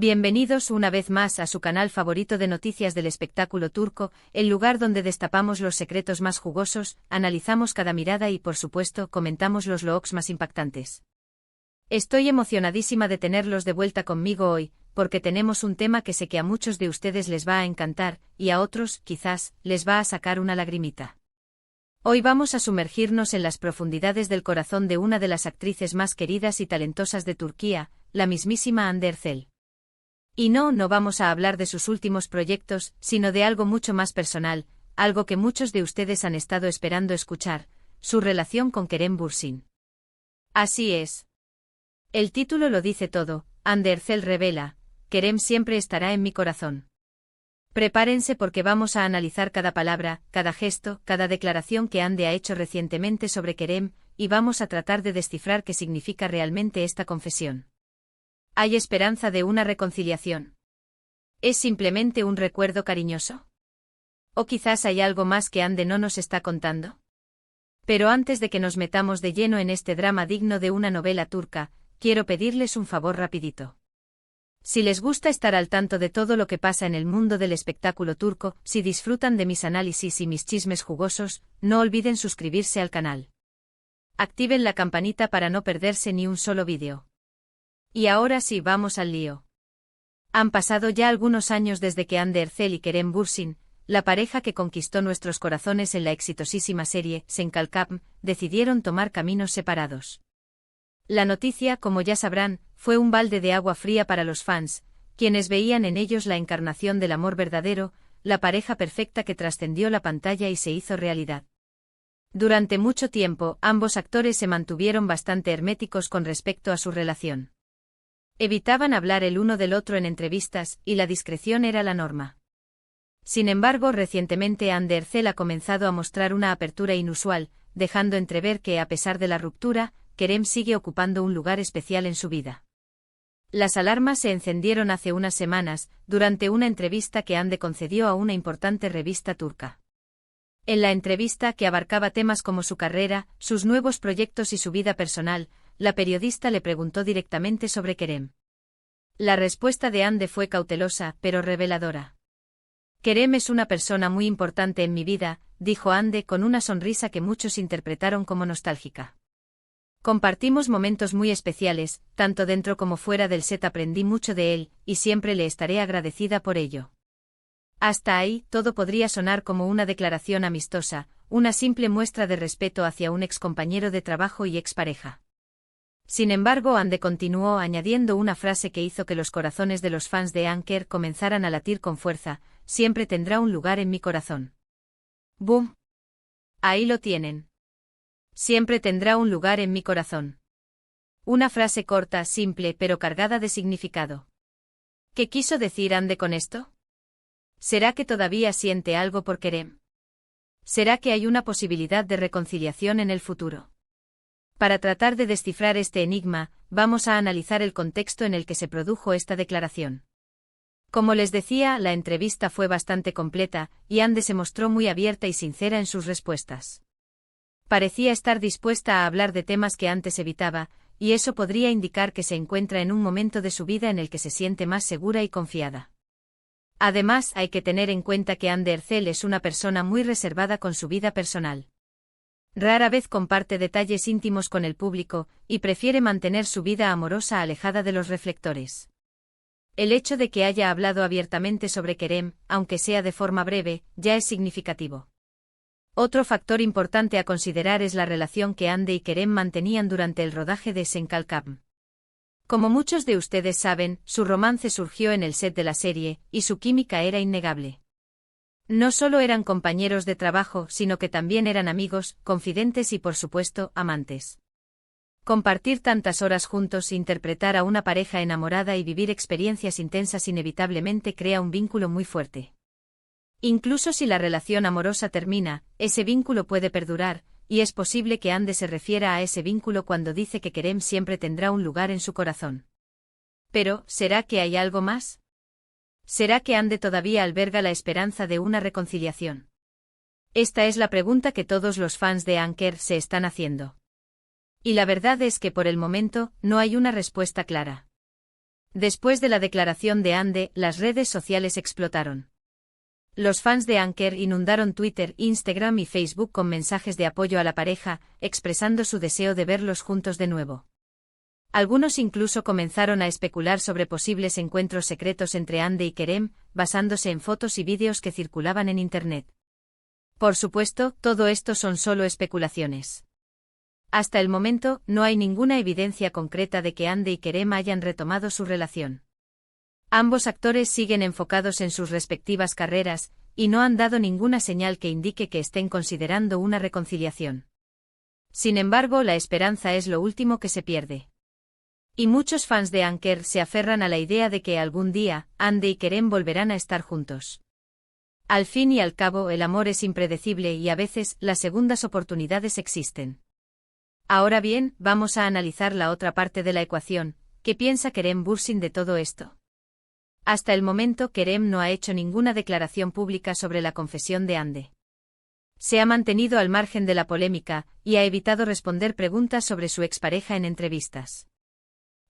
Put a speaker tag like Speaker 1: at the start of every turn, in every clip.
Speaker 1: Bienvenidos una vez más a su canal favorito de noticias del espectáculo turco, el lugar donde destapamos los secretos más jugosos, analizamos cada mirada y por supuesto comentamos los looks más impactantes. Estoy emocionadísima de tenerlos de vuelta conmigo hoy, porque tenemos un tema que sé que a muchos de ustedes les va a encantar, y a otros, quizás, les va a sacar una lagrimita. Hoy vamos a sumergirnos en las profundidades del corazón de una de las actrices más queridas y talentosas de Turquía, la mismísima Hande Erçel. Y no vamos a hablar de sus últimos proyectos, sino de algo mucho más personal, algo que muchos de ustedes han estado esperando escuchar, su relación con Kerem Bürsin. Así es. El título lo dice todo, Hande Erçel revela, Kerem siempre estará en mi corazón. Prepárense porque vamos a analizar cada palabra, cada gesto, cada declaración que Hande ha hecho recientemente sobre Kerem, y vamos a tratar de descifrar qué significa realmente esta confesión. ¿Hay esperanza de una reconciliación? ¿Es simplemente un recuerdo cariñoso? ¿O quizás hay algo más que Hande no nos está contando? Pero antes de que nos metamos de lleno en este drama digno de una novela turca, quiero pedirles un favor rapidito. Si les gusta estar al tanto de todo lo que pasa en el mundo del espectáculo turco, si disfrutan de mis análisis y mis chismes jugosos, no olviden suscribirse al canal. Activen la campanita para no perderse ni un solo vídeo. Y ahora sí, vamos al lío. Han pasado ya algunos años desde que Hande Erçel y Kerem Bürsin, la pareja que conquistó nuestros corazones en la exitosísima serie Sen Kalkam, decidieron tomar caminos separados. La noticia, como ya sabrán, fue un balde de agua fría para los fans, quienes veían en ellos la encarnación del amor verdadero, la pareja perfecta que trascendió la pantalla y se hizo realidad. Durante mucho tiempo, ambos actores se mantuvieron bastante herméticos con respecto a su relación. Evitaban hablar el uno del otro en entrevistas, y la discreción era la norma. Sin embargo, recientemente Hande Erçel ha comenzado a mostrar una apertura inusual, dejando entrever que, a pesar de la ruptura, Kerem sigue ocupando un lugar especial en su vida. Las alarmas se encendieron hace unas semanas, durante una entrevista que Hande concedió a una importante revista turca. En la entrevista, que abarcaba temas como su carrera, sus nuevos proyectos y su vida personal, la periodista le preguntó directamente sobre Kerem. La respuesta de Hande fue cautelosa, pero reveladora. Kerem es una persona muy importante en mi vida, dijo Hande con una sonrisa que muchos interpretaron como nostálgica. Compartimos momentos muy especiales, tanto dentro como fuera del set aprendí mucho de él, y siempre le estaré agradecida por ello. Hasta ahí, todo podría sonar como una declaración amistosa, una simple muestra de respeto hacia un excompañero de trabajo y expareja. Sin embargo, Hande continuó añadiendo una frase que hizo que los corazones de los fans de Anker comenzaran a latir con fuerza, siempre tendrá un lugar en mi corazón. ¡Boom! Ahí lo tienen. Siempre tendrá un lugar en mi corazón. Una frase corta, simple, pero cargada de significado. ¿Qué quiso decir Hande con esto? ¿Será que todavía siente algo por Kerem? ¿Será que hay una posibilidad de reconciliación en el futuro? Para tratar de descifrar este enigma, vamos a analizar el contexto en el que se produjo esta declaración. Como les decía, la entrevista fue bastante completa, y Hande se mostró muy abierta y sincera en sus respuestas. Parecía estar dispuesta a hablar de temas que antes evitaba, y eso podría indicar que se encuentra en un momento de su vida en el que se siente más segura y confiada. Además, hay que tener en cuenta que Hande Erçel es una persona muy reservada con su vida personal. Rara vez comparte detalles íntimos con el público, y prefiere mantener su vida amorosa alejada de los reflectores. El hecho de que haya hablado abiertamente sobre Kerem, aunque sea de forma breve, ya es significativo. Otro factor importante a considerar es la relación que Hande y Kerem mantenían durante el rodaje de Sen Kalkam. Como muchos de ustedes saben, su romance surgió en el set de la serie, y su química era innegable. No solo eran compañeros de trabajo, sino que también eran amigos, confidentes y por supuesto, amantes. Compartir tantas horas juntos, interpretar a una pareja enamorada y vivir experiencias intensas inevitablemente crea un vínculo muy fuerte. Incluso si la relación amorosa termina, ese vínculo puede perdurar, y es posible que Hande se refiera a ese vínculo cuando dice que Kerem siempre tendrá un lugar en su corazón. Pero, ¿será que hay algo más? ¿Será que Hande todavía alberga la esperanza de una reconciliación? Esta es la pregunta que todos los fans de Anker se están haciendo. Y la verdad es que por el momento, no hay una respuesta clara. Después de la declaración de Ande, las redes sociales explotaron. Los fans de Anker inundaron Twitter, Instagram y Facebook con mensajes de apoyo a la pareja, expresando su deseo de verlos juntos de nuevo. Algunos incluso comenzaron a especular sobre posibles encuentros secretos entre Ande y Kerem, basándose en fotos y vídeos que circulaban en Internet. Por supuesto, todo esto son solo especulaciones. Hasta el momento, no hay ninguna evidencia concreta de que Ande y Kerem hayan retomado su relación. Ambos actores siguen enfocados en sus respectivas carreras, y no han dado ninguna señal que indique que estén considerando una reconciliación. Sin embargo, la esperanza es lo último que se pierde. Y muchos fans de Anker se aferran a la idea de que algún día, Ande y Kerem volverán a estar juntos. Al fin y al cabo, el amor es impredecible y a veces, las segundas oportunidades existen. Ahora bien, vamos a analizar la otra parte de la ecuación. ¿Qué piensa Kerem Bürsin de todo esto? Hasta el momento, Kerem no ha hecho ninguna declaración pública sobre la confesión de Ande. Se ha mantenido al margen de la polémica, y ha evitado responder preguntas sobre su expareja en entrevistas.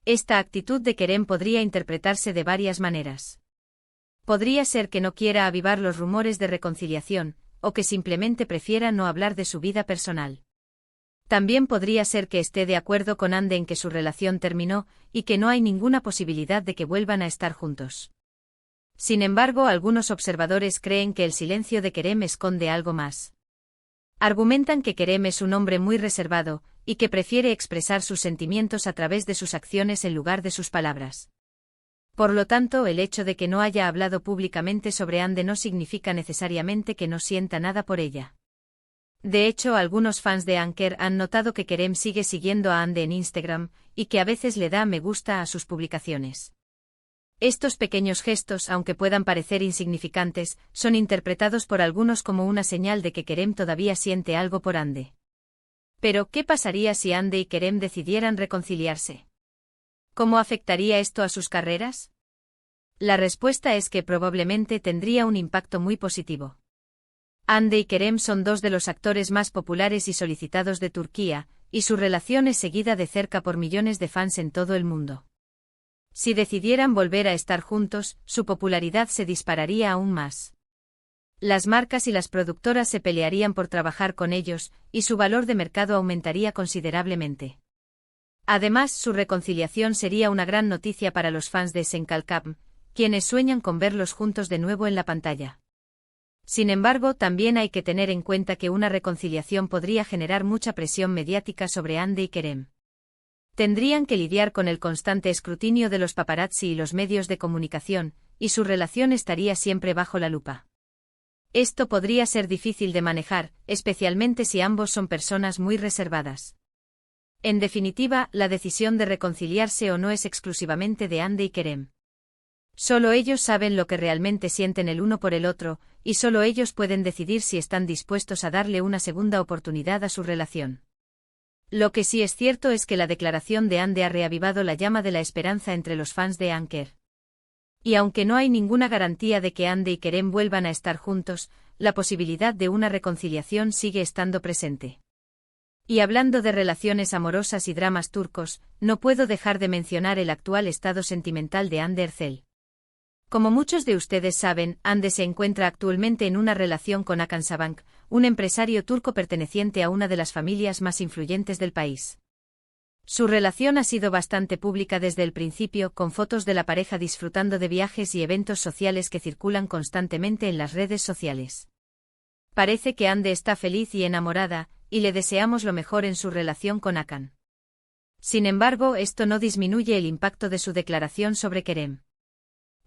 Speaker 1: Esta actitud de Kerem podría interpretarse de varias maneras. Podría ser que no quiera avivar los rumores de reconciliación, o que simplemente prefiera no hablar de su vida personal. También podría ser que esté de acuerdo con Ande en que su relación terminó, y que no hay ninguna posibilidad de que vuelvan a estar juntos. Sin embargo, algunos observadores creen que el silencio de Kerem esconde algo más. Argumentan que Kerem es un hombre muy reservado, y que prefiere expresar sus sentimientos a través de sus acciones en lugar de sus palabras. Por lo tanto, el hecho de que no haya hablado públicamente sobre Ande no significa necesariamente que no sienta nada por ella. De hecho, algunos fans de Anker han notado que Kerem sigue siguiendo a Ande en Instagram, y que a veces le da me gusta a sus publicaciones. Estos pequeños gestos, aunque puedan parecer insignificantes, son interpretados por algunos como una señal de que Kerem todavía siente algo por Ande. Pero, ¿qué pasaría si Ande y Kerem decidieran reconciliarse? ¿Cómo afectaría esto a sus carreras? La respuesta es que probablemente tendría un impacto muy positivo. Ande y Kerem son dos de los actores más populares y solicitados de Turquía, y su relación es seguida de cerca por millones de fans en todo el mundo. Si decidieran volver a estar juntos, su popularidad se dispararía aún más. Las marcas y las productoras se pelearían por trabajar con ellos, y su valor de mercado aumentaría considerablemente. Además, su reconciliación sería una gran noticia para los fans de Senkalkam, quienes sueñan con verlos juntos de nuevo en la pantalla. Sin embargo, también hay que tener en cuenta que una reconciliación podría generar mucha presión mediática sobre Ande y Kerem. Tendrían que lidiar con el constante escrutinio de los paparazzi y los medios de comunicación, y su relación estaría siempre bajo la lupa. Esto podría ser difícil de manejar, especialmente si ambos son personas muy reservadas. En definitiva, la decisión de reconciliarse o no es exclusivamente de Ande y Kerem. Solo ellos saben lo que realmente sienten el uno por el otro, y solo ellos pueden decidir si están dispuestos a darle una segunda oportunidad a su relación. Lo que sí es cierto es que la declaración de Ande ha reavivado la llama de la esperanza entre los fans de Anker. Y aunque no hay ninguna garantía de que Ande y Kerem vuelvan a estar juntos, la posibilidad de una reconciliación sigue estando presente. Y hablando de relaciones amorosas y dramas turcos, no puedo dejar de mencionar el actual estado sentimental de Hande Erçel. Como muchos de ustedes saben, Hande se encuentra actualmente en una relación con Hakan Sabank, un empresario turco perteneciente a una de las familias más influyentes del país. Su relación ha sido bastante pública desde el principio, con fotos de la pareja disfrutando de viajes y eventos sociales que circulan constantemente en las redes sociales. Parece que Hande está feliz y enamorada, y le deseamos lo mejor en su relación con Hakan. Sin embargo, esto no disminuye el impacto de su declaración sobre Kerem.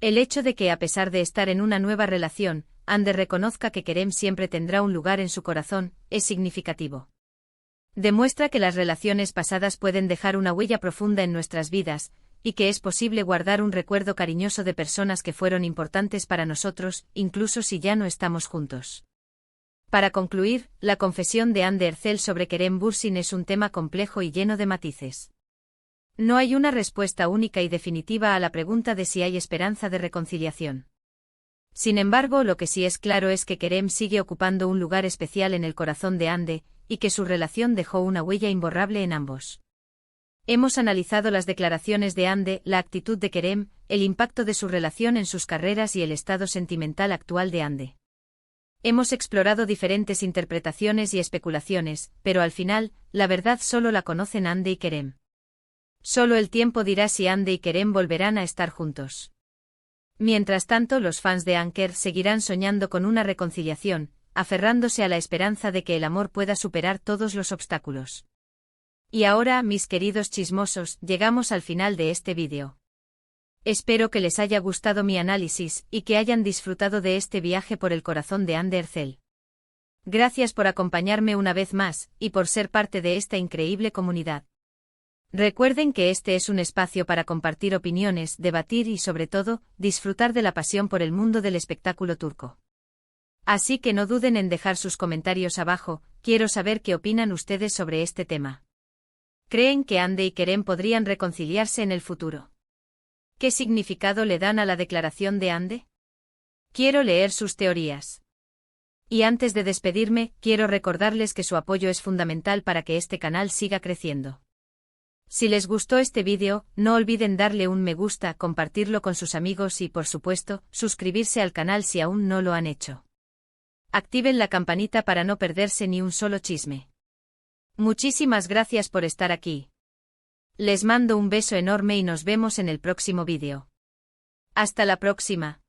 Speaker 1: El hecho de que, a pesar de estar en una nueva relación, Hande reconozca que Kerem siempre tendrá un lugar en su corazón, es significativo. Demuestra que las relaciones pasadas pueden dejar una huella profunda en nuestras vidas, y que es posible guardar un recuerdo cariñoso de personas que fueron importantes para nosotros, incluso si ya no estamos juntos. Para concluir, la confesión de Hande Erçel sobre Kerem Bürsin es un tema complejo y lleno de matices. No hay una respuesta única y definitiva a la pregunta de si hay esperanza de reconciliación. Sin embargo, lo que sí es claro es que Kerem sigue ocupando un lugar especial en el corazón de Hande, y que su relación dejó una huella imborrable en ambos. Hemos analizado las declaraciones de Hande, la actitud de Kerem, el impacto de su relación en sus carreras y el estado sentimental actual de Hande. Hemos explorado diferentes interpretaciones y especulaciones, pero al final, la verdad solo la conocen Hande y Kerem. Solo el tiempo dirá si Hande y Kerem volverán a estar juntos. Mientras tanto, los fans de Anker seguirán soñando con una reconciliación, aferrándose a la esperanza de que el amor pueda superar todos los obstáculos. Y ahora, mis queridos chismosos, llegamos al final de este vídeo. Espero que les haya gustado mi análisis y que hayan disfrutado de este viaje por el corazón de Hande Erçel. Gracias por acompañarme una vez más, y por ser parte de esta increíble comunidad. Recuerden que este es un espacio para compartir opiniones, debatir y sobre todo, disfrutar de la pasión por el mundo del espectáculo turco. Así que no duden en dejar sus comentarios abajo, quiero saber qué opinan ustedes sobre este tema. ¿Creen que Hande y Kerem podrían reconciliarse en el futuro? ¿Qué significado le dan a la declaración de Hande? Quiero leer sus teorías. Y antes de despedirme, quiero recordarles que su apoyo es fundamental para que este canal siga creciendo. Si les gustó este vídeo, no olviden darle un me gusta, compartirlo con sus amigos y, por supuesto, suscribirse al canal si aún no lo han hecho. Activen la campanita para no perderse ni un solo chisme. Muchísimas gracias por estar aquí. Les mando un beso enorme y nos vemos en el próximo vídeo. Hasta la próxima.